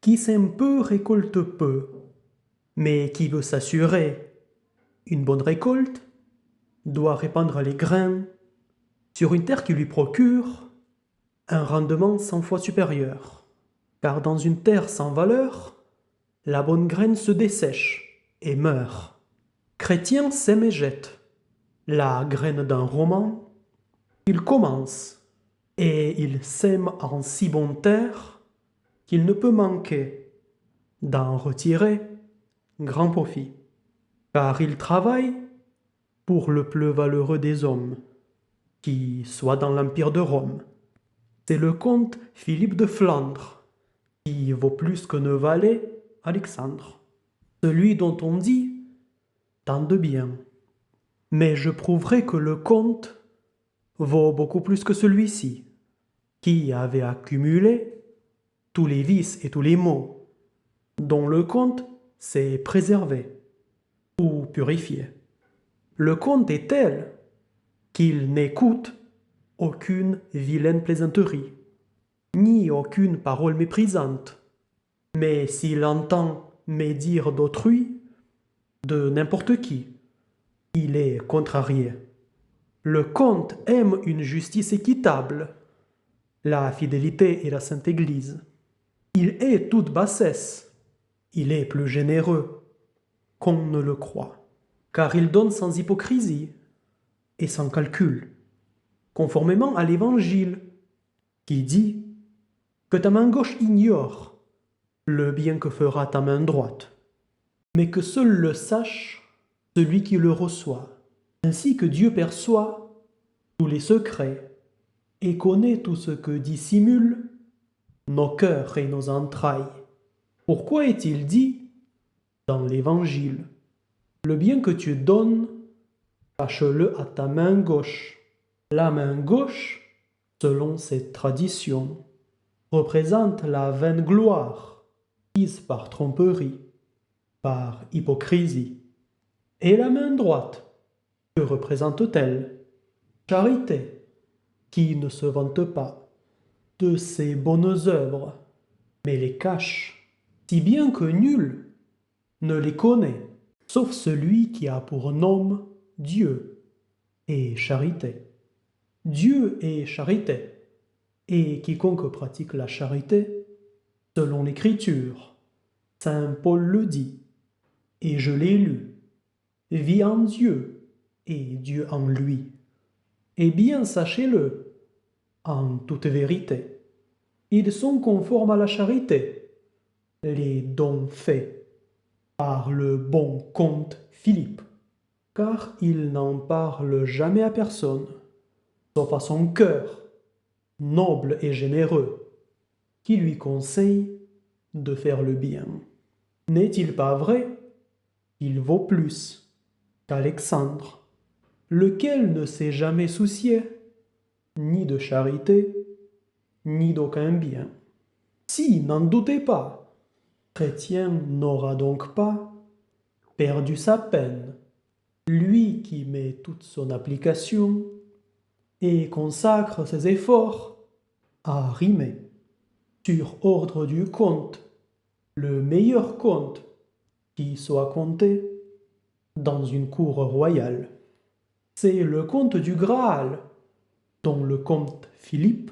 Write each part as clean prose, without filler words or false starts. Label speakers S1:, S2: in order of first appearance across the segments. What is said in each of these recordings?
S1: Qui sème peu récolte peu, mais qui veut s'assurer une bonne récolte doit répandre les grains sur une terre qui lui procure un rendement 100 fois supérieur. Car dans une terre sans valeur, la bonne graine se dessèche et meurt. Chrétien sème et jette la graine d'un roman. Il commence et il sème en si bonne terre qu'il ne peut manquer d'en retirer grand profit. Car il travaille pour le plus valeureux des hommes, qui soit dans l'Empire de Rome. C'est le comte Philippe de Flandre, qui vaut plus que ne valait Alexandre, celui dont on dit tant de bien. Mais je prouverai que le comte vaut beaucoup plus que celui-ci, qui avait accumulé tous les vices et tous les maux, dont le comte s'est préservé ou purifié. Le comte est tel qu'il n'écoute aucune vilaine plaisanterie, ni aucune parole méprisante. Mais s'il entend médire d'autrui, de n'importe qui, il est contrarié. Le comte aime une justice équitable, la fidélité et la sainte Église. Il est toute bassesse, il est plus généreux qu'on ne le croit, car il donne sans hypocrisie et sans calcul, conformément à l'Évangile, qui dit que ta main gauche ignore le bien que fera ta main droite, mais que seul le sache celui qui le reçoit, ainsi que Dieu perçoit tous les secrets et connaît tout ce que dissimulent nos cœurs et nos entrailles. Pourquoi est-il dit dans l'Évangile, le bien que tu donnes, cache-le à ta main gauche. La main gauche, selon cette tradition, représente la vaine gloire, acquise par tromperie, par hypocrisie. Et la main droite, que représente-t-elle? Charité, qui ne se vante pas de ses bonnes œuvres, mais les cache, si bien que nul ne les connaît, sauf celui qui a pour nom Dieu et charité. Dieu est charité, et quiconque pratique la charité, selon l'Écriture, saint Paul le dit, et je l'ai lu, vit en Dieu et Dieu en lui. Eh bien, sachez-le, en toute vérité, ils sont conformes à la charité, les dons faits par le bon comte Philippe, car il n'en parle jamais à personne, sauf à son cœur, noble et généreux, qui lui conseille de faire le bien. N'est-il pas vrai qu'il vaut plus qu'Alexandre, lequel ne s'est jamais soucié ni de charité, ni d'aucun bien? Si, n'en doutez pas, Chrétien n'aura donc pas perdu sa peine, lui qui met toute son application et consacre ses efforts à rimer, sur ordre du comte, le meilleur conte qui soit conté dans une cour royale. C'est le conte du Graal, dont le comte Philippe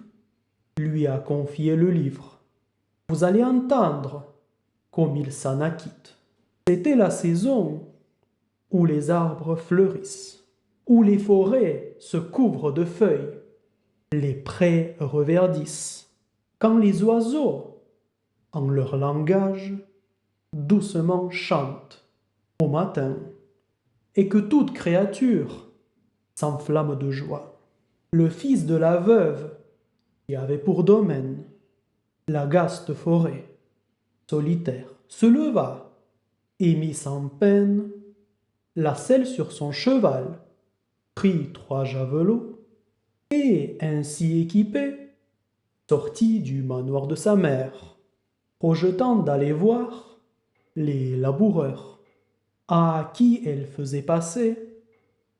S1: lui a confié le livre. Vous allez entendre comme il s'en acquitte. C'était la saison où les arbres fleurissent, où les forêts se couvrent de feuilles, les prés reverdissent, quand les oiseaux, en leur langage, doucement chantent au matin, et que toute créature s'enflamme de joie. Le fils de la veuve, qui avait pour domaine la gaste forêt, solitaire, se leva et mit sans peine la selle sur son cheval, prit 3 javelots, et, ainsi équipé, sortit du manoir de sa mère, projetant d'aller voir les laboureurs, à qui elle faisait passer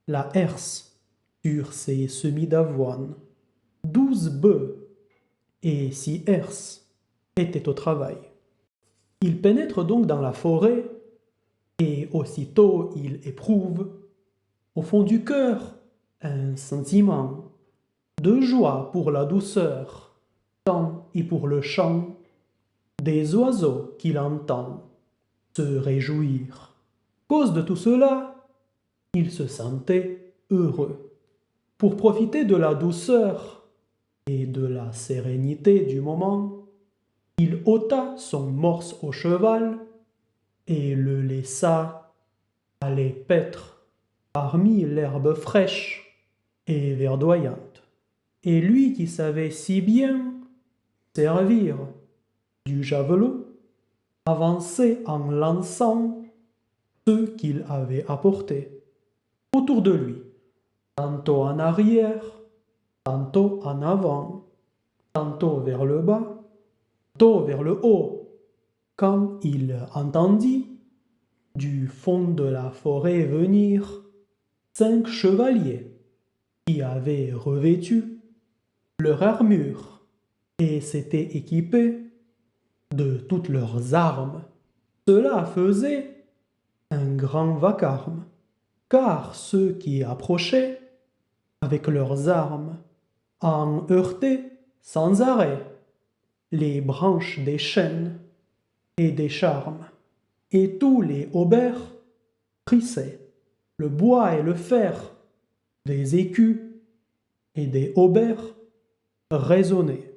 S1: la herse sur ses semis d'avoine. 12 bœufs et 6 herses étaient au travail. Il pénètre donc dans la forêt, et aussitôt il éprouve, au fond du cœur, un sentiment de joie pour la douceur, tant et pour le chant des oiseaux qu'il entend se réjouir. À cause de tout cela, il se sentait heureux. Pour profiter de la douceur et de la sérénité du moment, il ôta son morse au cheval et le laissa aller paître parmi l'herbe fraîche et verdoyante. Et lui qui savait si bien servir du javelot, avançait en lançant ceux qu'il avait apportés autour de lui, tantôt en arrière, tantôt en avant, tantôt vers le bas, tantôt vers le haut, quand il entendit du fond de la forêt venir 5 chevaliers qui avaient revêtu leur armure et s'étaient équipés de toutes leurs armes. Cela faisait un grand vacarme, car ceux qui approchaient avec leurs armes en heurtaient sans arrêt les branches des chênes et des charmes, et tous les haubers trissaient le bois et le fer des écus et des haubers résonnaient.